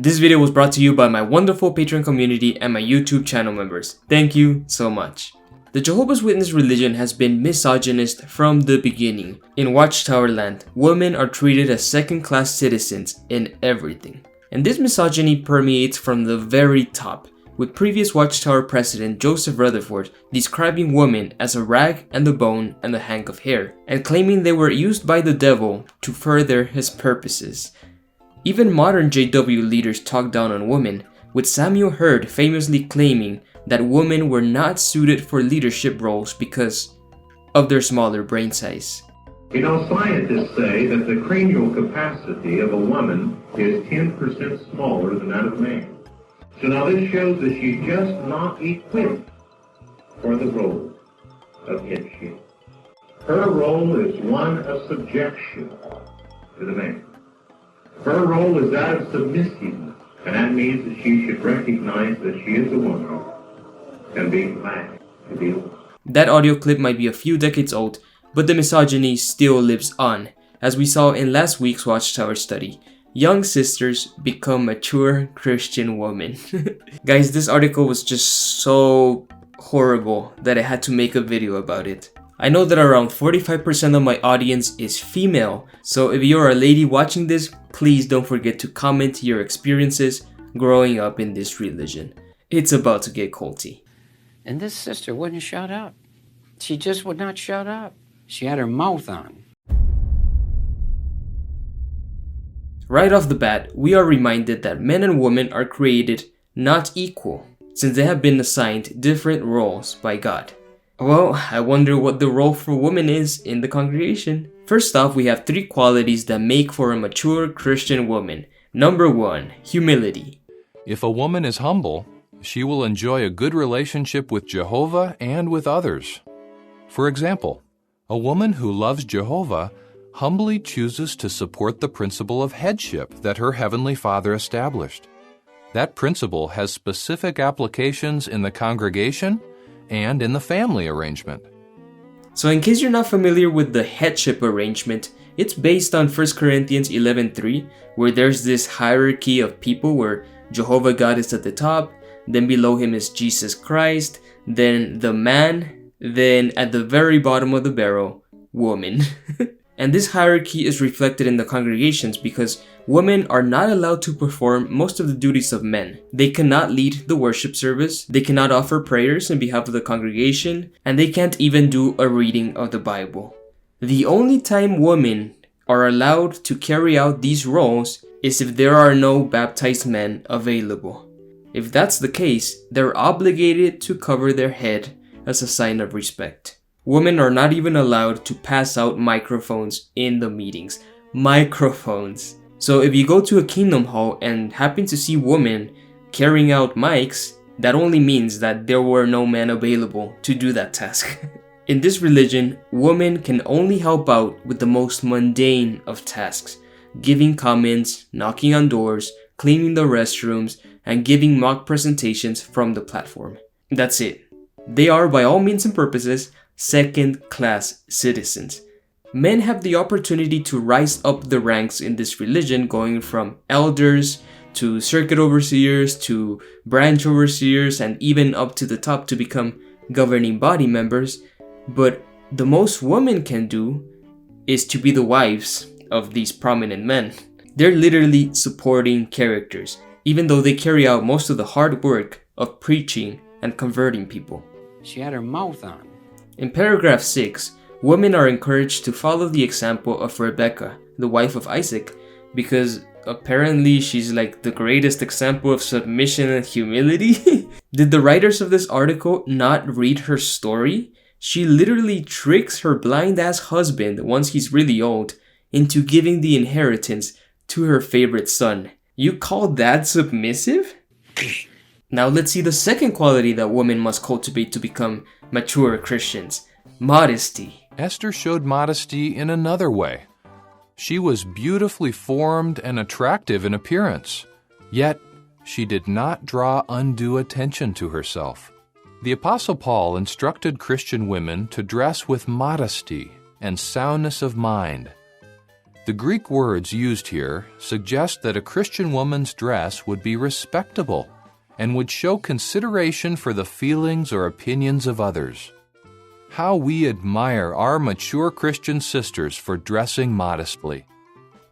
This video was brought to you by my wonderful Patreon community and my YouTube channel members. Thank you so much. The Jehovah's Witness religion has been misogynist from the beginning. In Watchtower land, women are treated as second-class citizens in everything. And this misogyny permeates from the very top, with previous Watchtower president Joseph Rutherford describing women as a rag and a bone and a hank of hair, and claiming they were used by the devil to further his purposes. Even modern JW leaders talk down on women, with Samuel Hurd famously claiming that women were not suited for leadership roles because of their smaller brain size. You know, scientists say that the cranial capacity of a woman is 10% smaller than that of a man. So now this shows that she's just not equipped for the role of headship. Her role is one of subjection to the man. Her role is that of submissiveness, and that means that she should recognize that she is a woman and be glad to be a woman. That audio clip might be a few decades old, but the misogyny still lives on, as we saw in last week's Watchtower study. Young sisters become mature Christian women. Guys, this article was just so horrible that I had to make a video about it. I know that around 45% of my audience is female, so if you're a lady watching this, please don't forget to comment your experiences growing up in this religion. It's about to get culty. And this sister wouldn't shut up. She just would not shut up. She had her mouth on. Right off the bat, we are reminded that men and women are created not equal, since they have been assigned different roles by God. Well, I wonder what the role for women is in the congregation. First off, we have 3 qualities that make for a mature Christian woman. Number 1, humility. If a woman is humble, she will enjoy a good relationship with Jehovah and with others. For example, a woman who loves Jehovah humbly chooses to support the principle of headship that her Heavenly Father established. That principle has specific applications in the congregation and in the family arrangement. So in case you're not familiar with the headship arrangement, it's based on 1 Corinthians 11:3, where there's this hierarchy of people where Jehovah God is at the top, then below him is Jesus Christ, then the man, then at the very bottom of the barrel, woman. And this hierarchy is reflected in the congregations because women are not allowed to perform most of the duties of men. They cannot lead the worship service, they cannot offer prayers on behalf of the congregation, and they can't even do a reading of the Bible. The only time women are allowed to carry out these roles is if there are no baptized men available. If that's the case, they're obligated to cover their head as a sign of respect. Women are not even allowed to pass out microphones in the meetings. Microphones. So if you go to a kingdom hall and happen to see women carrying out mics, that only means that there were no men available to do that task. In this religion, women can only help out with the most mundane of tasks, giving comments, knocking on doors, cleaning the restrooms, and giving mock presentations from the platform. That's it. They are, by all means and purposes, second-class citizens. Men have the opportunity to rise up the ranks in this religion, going from elders to circuit overseers to branch overseers and even up to the top to become governing body members. But the most women can do is to be the wives of these prominent men. They're literally supporting characters, even though they carry out most of the hard work of preaching and converting people. She had her mouth on. In paragraph 6, women are encouraged to follow the example of Rebecca, the wife of Isaac, because apparently she's like the greatest example of submission and humility. Did the writers of this article not read her story? She literally tricks her blind-ass husband, once he's really old, into giving the inheritance to her favorite son. You call that submissive? Now let's see the second quality that women must cultivate to become mature Christians. Modesty. Esther showed modesty in another way. She was beautifully formed and attractive in appearance, yet she did not draw undue attention to herself. The Apostle Paul instructed Christian women to dress with modesty and soundness of mind. The Greek words used here suggest that a Christian woman's dress would be respectable and would show consideration for the feelings or opinions of others. How we admire our mature Christian sisters for dressing modestly.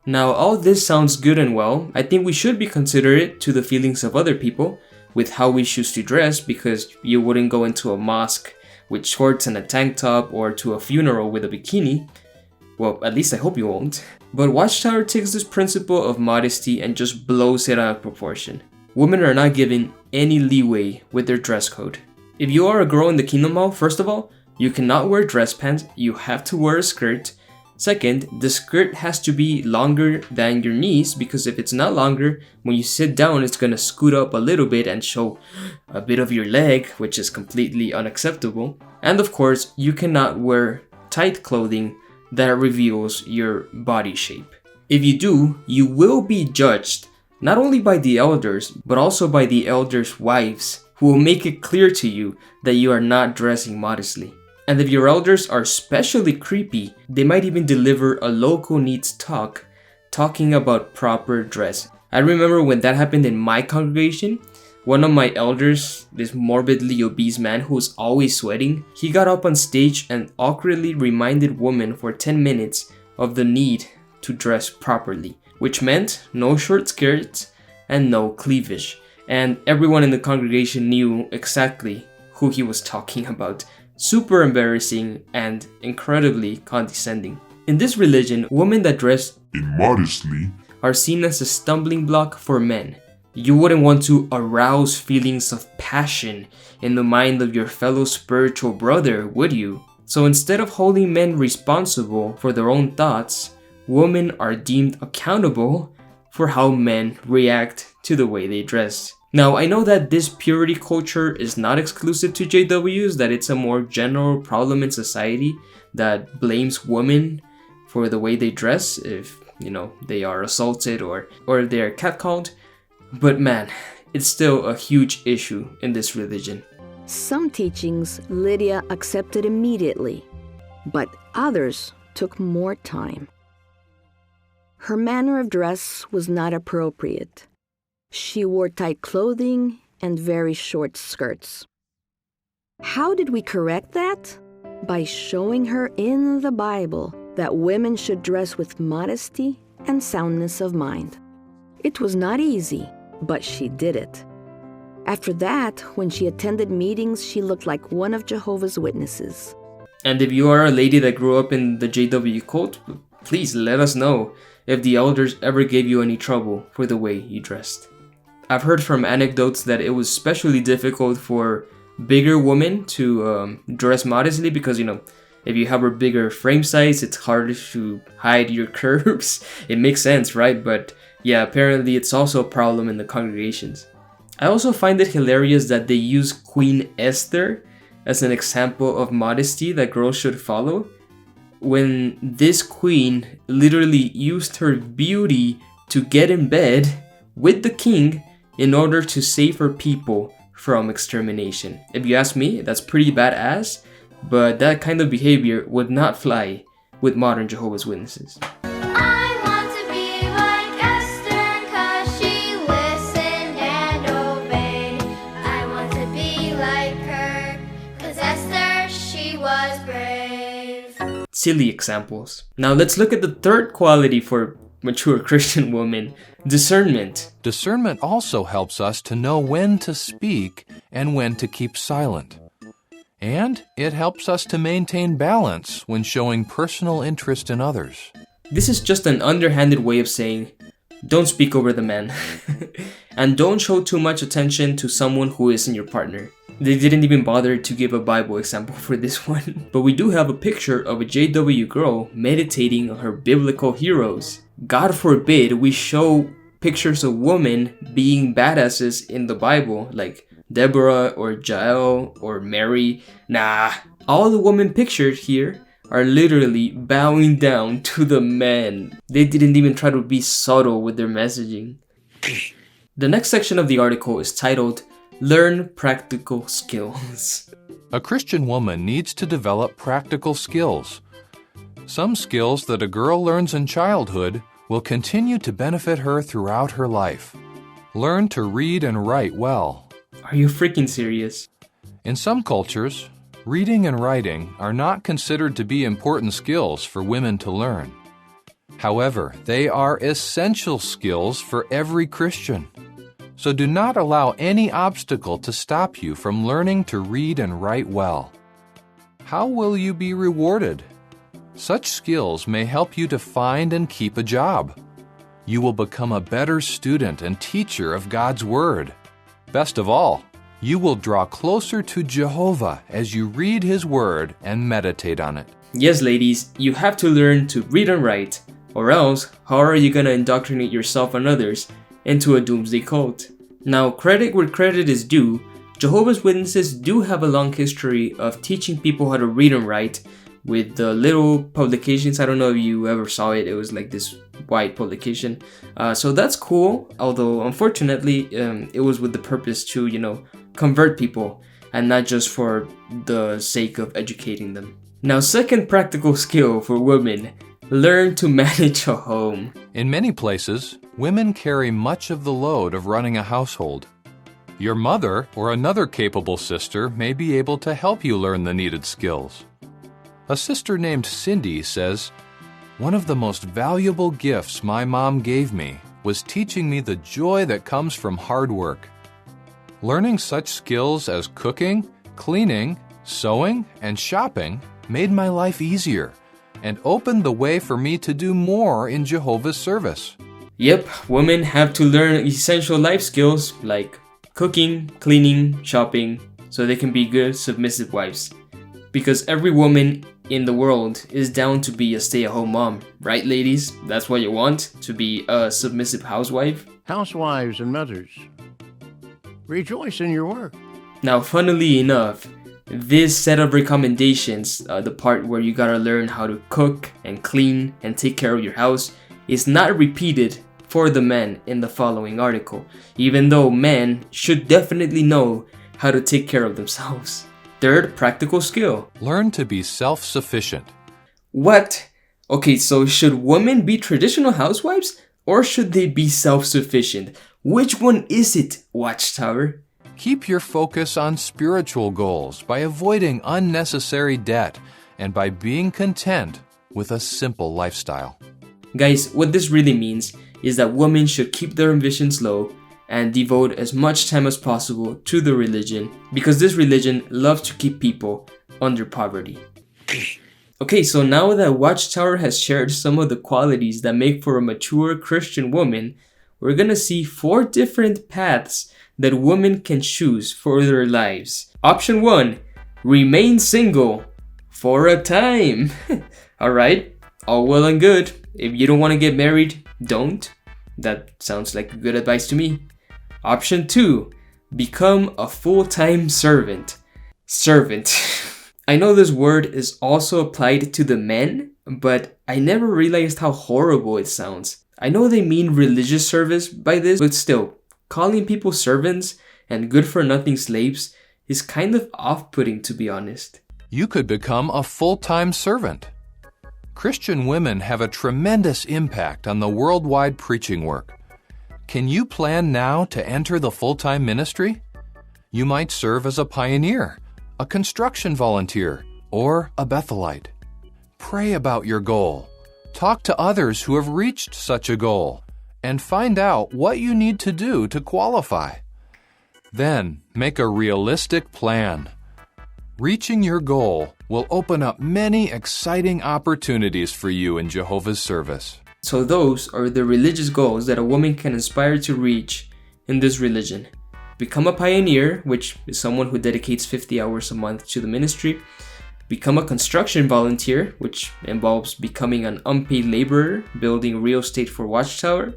Now, all this sounds good and well. I think we should be considerate to the feelings of other people with how we choose to dress, because you wouldn't go into a mosque with shorts and a tank top or to a funeral with a bikini. Well, at least I hope you won't. But Watchtower takes this principle of modesty and just blows it out of proportion. Women are not given any leeway with their dress code. If you are a girl in the Kingdom Hall, first of all, you cannot wear dress pants, you have to wear a skirt. Second, the skirt has to be longer than your knees, because if it's not longer, when you sit down, it's gonna scoot up a little bit and show a bit of your leg, which is completely unacceptable. And of course, you cannot wear tight clothing that reveals your body shape. If you do, you will be judged, not only by the elders, but also by the elders' wives, who will make it clear to you that you are not dressing modestly. And if your elders are especially creepy, they might even deliver a local needs talk talking about proper dress. I remember when that happened in my congregation, one of my elders, this morbidly obese man who was always sweating, he got up on stage and awkwardly reminded women for 10 minutes of the need to dress properly, which meant no short skirts and no cleavage. And everyone in the congregation knew exactly who he was talking about. Super embarrassing and incredibly condescending. In this religion, women that dress immodestly are seen as a stumbling block for men. You wouldn't want to arouse feelings of passion in the mind of your fellow spiritual brother, would you? So instead of holding men responsible for their own thoughts, women are deemed accountable for how men react to the way they dress. Now, I know that this purity culture is not exclusive to JWs, that it's a more general problem in society that blames women for the way they dress if, they are assaulted or they are catcalled. But man, it's still a huge issue in this religion. Some teachings Lydia accepted immediately, but others took more time. Her manner of dress was not appropriate. She wore tight clothing and very short skirts. How did we correct that? By showing her in the Bible that women should dress with modesty and soundness of mind. It was not easy, but she did it. After that, when she attended meetings, she looked like one of Jehovah's Witnesses. And if you are a lady that grew up in the JW cult, please let us know if the elders ever gave you any trouble for the way you dressed. I've heard from anecdotes that it was especially difficult for bigger women to dress modestly because, if you have a bigger frame size, it's harder to hide your curves. It makes sense, right? But yeah, apparently it's also a problem in the congregations. I also find it hilarious that they use Queen Esther as an example of modesty that girls should follow, when this queen literally used her beauty to get in bed with the king in order to save her people from extermination. If you ask me, that's pretty badass, but that kind of behavior would not fly with modern Jehovah's Witnesses. I want to be like Esther, 'cause she listened and obeyed. I want to be like her, 'cause Esther, she was brave. Silly examples. Now let's look at the third quality for mature Christian women: discernment. Discernment also helps us to know when to speak and when to keep silent. And it helps us to maintain balance when showing personal interest in others. This is just an underhanded way of saying, don't speak over the man. And don't show too much attention to someone who isn't your partner. They didn't even bother to give a Bible example for this one. But we do have a picture of a JW girl meditating on her biblical heroes. God forbid we show pictures of women being badasses in the Bible, like Deborah or Jael or Mary. Nah, all the women pictured here are literally bowing down to the men. They didn't even try to be subtle with their messaging. The next section of the article is titled, Learn Practical Skills. A Christian woman needs to develop practical skills. Some skills that a girl learns in childhood will continue to benefit her throughout her life. Learn to read and write well. Are you freaking serious? In some cultures, reading and writing are not considered to be important skills for women to learn. However, they are essential skills for every Christian. So do not allow any obstacle to stop you from learning to read and write well. How will you be rewarded? Such skills may help you to find and keep a job. You will become a better student and teacher of God's Word. Best of all, you will draw closer to Jehovah as you read His Word and meditate on it. Yes, ladies, you have to learn to read and write, or else, how are you gonna indoctrinate yourself and others into a doomsday cult? Now, credit where credit is due, Jehovah's Witnesses do have a long history of teaching people how to read and write with the little publications. I don't know if you ever saw it. It was like this white publication. So that's cool, although unfortunately, it was with the purpose to, convert people and not just for the sake of educating them. Now, second practical skill for women, learn to manage a home. In many places, women carry much of the load of running a household. Your mother or another capable sister may be able to help you learn the needed skills. A sister named Cindy says, "One of the most valuable gifts my mom gave me was teaching me the joy that comes from hard work. Learning such skills as cooking, cleaning, sewing, and shopping made my life easier and opened the way for me to do more in Jehovah's service." Yep, women have to learn essential life skills like cooking, cleaning, shopping, so they can be good, submissive wives. Because every woman in the world is down to be a stay-at-home mom, right, ladies? That's what you want, to be a submissive housewife? Housewives and mothers, rejoice in your work. Now, funnily enough, this set of recommendations, the part where you gotta learn how to cook and clean and take care of your house, is not repeated for the men in the following article, even though men should definitely know how to take care of themselves. Third practical skill. Learn to be self-sufficient. What? Okay, so should women be traditional housewives or should they be self-sufficient? Which one is it, Watchtower? Keep your focus on spiritual goals by avoiding unnecessary debt and by being content with a simple lifestyle. Guys, what this really means is that women should keep their ambitions low and devote as much time as possible to the religion, because this religion loves to keep people under poverty. Okay, so now that Watchtower has shared some of the qualities that make for a mature Christian woman, we're gonna see 4 different paths that women can choose for their lives. Option 1, remain single for a time. Alright, all well and good. If you don't want to get married, don't. That sounds like good advice to me. Option 2, become a full-time servant. Servant. I know this word is also applied to the men, but I never realized how horrible it sounds. I know they mean religious service by this, but still, calling people servants and good-for-nothing slaves is kind of off-putting, to be honest. You could become a full-time servant. Christian women have a tremendous impact on the worldwide preaching work. Can you plan now to enter the full-time ministry? You might serve as a pioneer, a construction volunteer, or a Bethelite. Pray about your goal. Talk to others who have reached such a goal and find out what you need to do to qualify. Then, make a realistic plan. Reaching your goal will open up many exciting opportunities for you in Jehovah's service. So those are the religious goals that a woman can aspire to reach in this religion. Become a pioneer, which is someone who dedicates 50 hours a month to the ministry. Become a construction volunteer, which involves becoming an unpaid laborer, building real estate for Watchtower.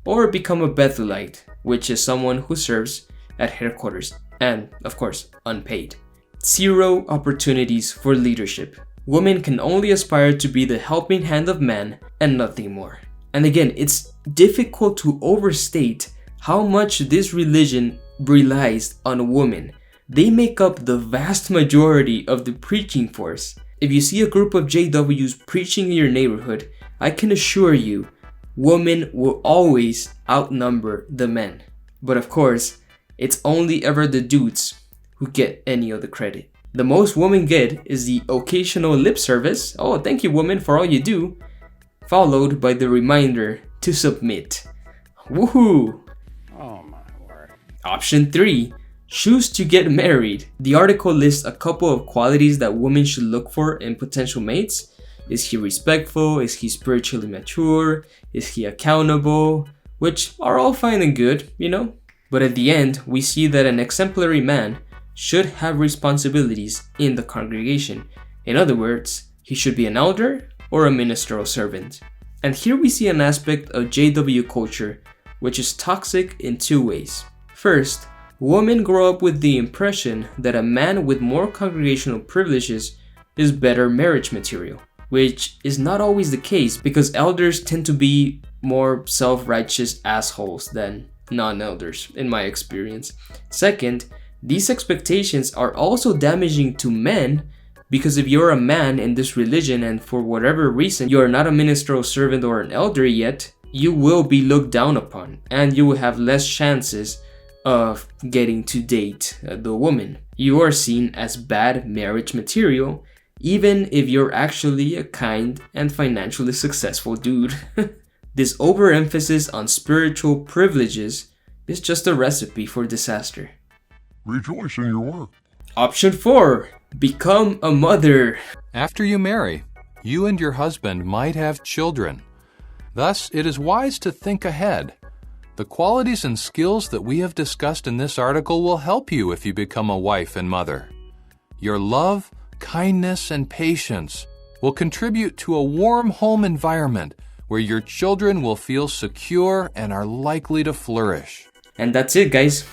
Or become a Bethelite, which is someone who serves at headquarters and, of course, unpaid. 0 opportunities for leadership. Women can only aspire to be the helping hand of man and nothing more. And again, it's difficult to overstate how much this religion relies on women. They make up the vast majority of the preaching force. if you see a group of JWs preaching in your neighborhood, I can assure you, women will always outnumber the men. But of course, it's only ever the dudes who get any of the credit. The most women get is the occasional lip service, oh thank you woman for all you do, followed by the reminder to submit. Woohoo! Oh my word. Option 3. Choose to get married. The article lists a couple of qualities that women should look for in potential mates. Is he respectful? Is he spiritually mature? Is he accountable? Which are all fine and good, you know? But at the end, we see that an exemplary man should have responsibilities in the congregation. In other words, he should be an elder or a ministerial servant. And here we see an aspect of JW culture which is toxic in two ways. First, women grow up with the impression that a man with more congregational privileges is better marriage material, which is not always the case because elders tend to be more self-righteous assholes than non-elders, in my experience. Second, these expectations are also damaging to men because if you're a man in this religion and for whatever reason you are not a ministerial servant or an elder yet, you will be looked down upon and you will have less chances of getting to date the woman. You are seen as bad marriage material even if you're actually a kind and financially successful dude. This overemphasis on spiritual privileges is just a recipe for disaster. Rejoice in your work. Option 4. Become a mother. After you marry, you and your husband might have children. Thus, it is wise to think ahead. The qualities and skills that we have discussed in this article will help you if you become a wife and mother. Your love, kindness, and patience will contribute to a warm home environment where your children will feel secure and are likely to flourish. And that's it, guys.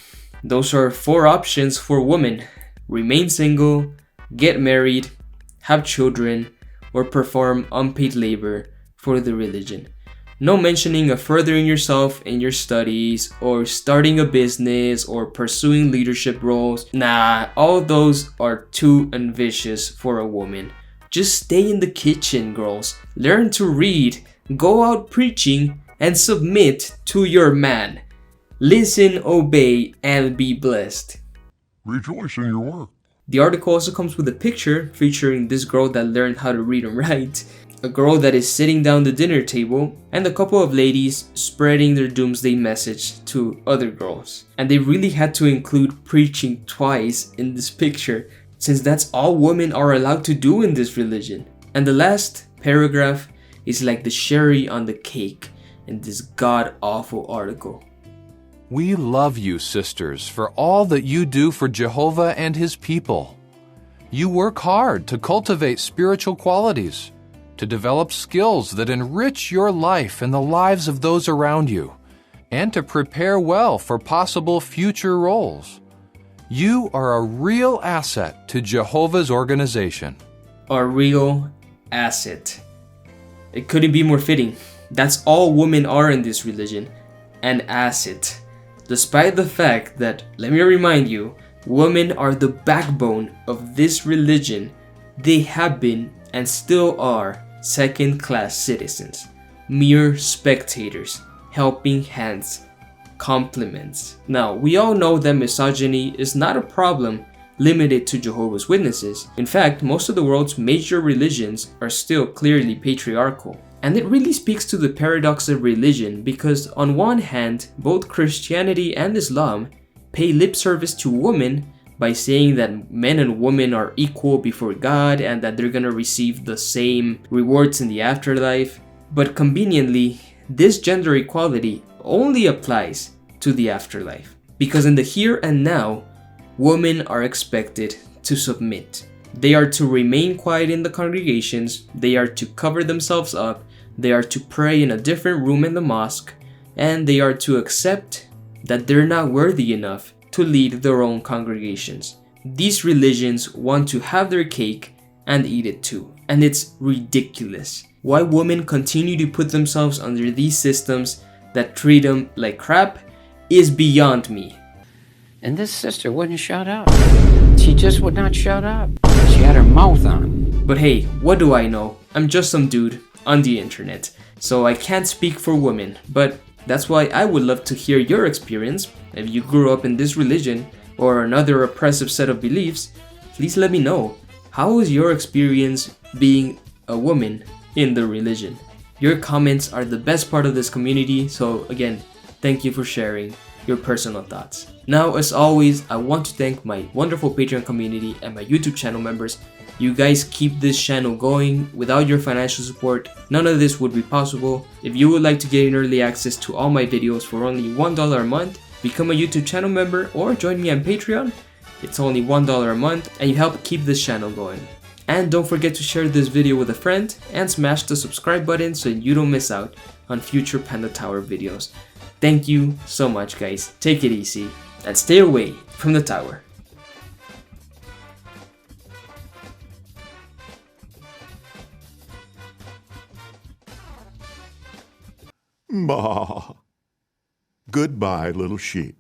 Those are 4 options for women. Remain single, get married, have children, or perform unpaid labor for the religion. No mentioning of furthering yourself in your studies, or starting a business, or pursuing leadership roles. Nah, all those are too ambitious for a woman. Just stay in the kitchen, girls. Learn to read, go out preaching, and submit to your man. Listen, obey, and be blessed. Rejoice in your work. The article also comes with a picture featuring this girl that learned how to read and write, a girl that is sitting down the dinner table, and a couple of ladies spreading their doomsday message to other girls. And they really had to include preaching twice in this picture, since that's all women are allowed to do in this religion. And the last paragraph is like the cherry on the cake in this god-awful article. We love you, sisters, for all that you do for Jehovah and His people. You work hard to cultivate spiritual qualities, to develop skills that enrich your life and the lives of those around you, and to prepare well for possible future roles. You are a real asset to Jehovah's organization. A real asset. It couldn't be more fitting. That's all women are in this religion, an asset. Despite the fact that, let me remind you, women are the backbone of this religion, they have been and still are second-class citizens, mere spectators, helping hands, compliments. Now, we all know that misogyny is not a problem limited to Jehovah's Witnesses. In fact, most of the world's major religions are still clearly patriarchal. And it really speaks to the paradox of religion because on one hand, both Christianity and Islam pay lip service to women by saying that men and women are equal before God and that they're gonna receive the same rewards in the afterlife. But conveniently, this gender equality only applies to the afterlife because in the here and now, women are expected to submit. They are to remain quiet in the congregations, they are to cover themselves up, they are to pray in a different room in the mosque, and they are to accept that they're not worthy enough to lead their own congregations. These religions want to have their cake and eat it too, and it's ridiculous. Why women continue to put themselves under these systems that treat them like crap is beyond me. And this sister wouldn't shut up. She just would not shut up. She had her mouth on. But hey, what do I know? I'm just some dude on the internet, so I can't speak for women, but that's why I would love to hear your experience. If you grew up in this religion or another oppressive set of beliefs, please let me know. How was your experience being a woman in the religion? Your comments are the best part of this community, so again, thank you for sharing your personal thoughts. Now, as always, I want to thank my wonderful Patreon community and my YouTube channel members. You guys keep this channel going. Without your financial support, none of this would be possible. If you would like to gain early access to all my videos for only $1 a month, become a YouTube channel member or join me on Patreon. It's only $1 a month and you help keep this channel going. And don't forget to share this video with a friend and smash the subscribe button so you don't miss out on future Panda Tower videos. Thank you so much, guys. Take it easy and stay away from the tower. Bah. Goodbye, little sheep.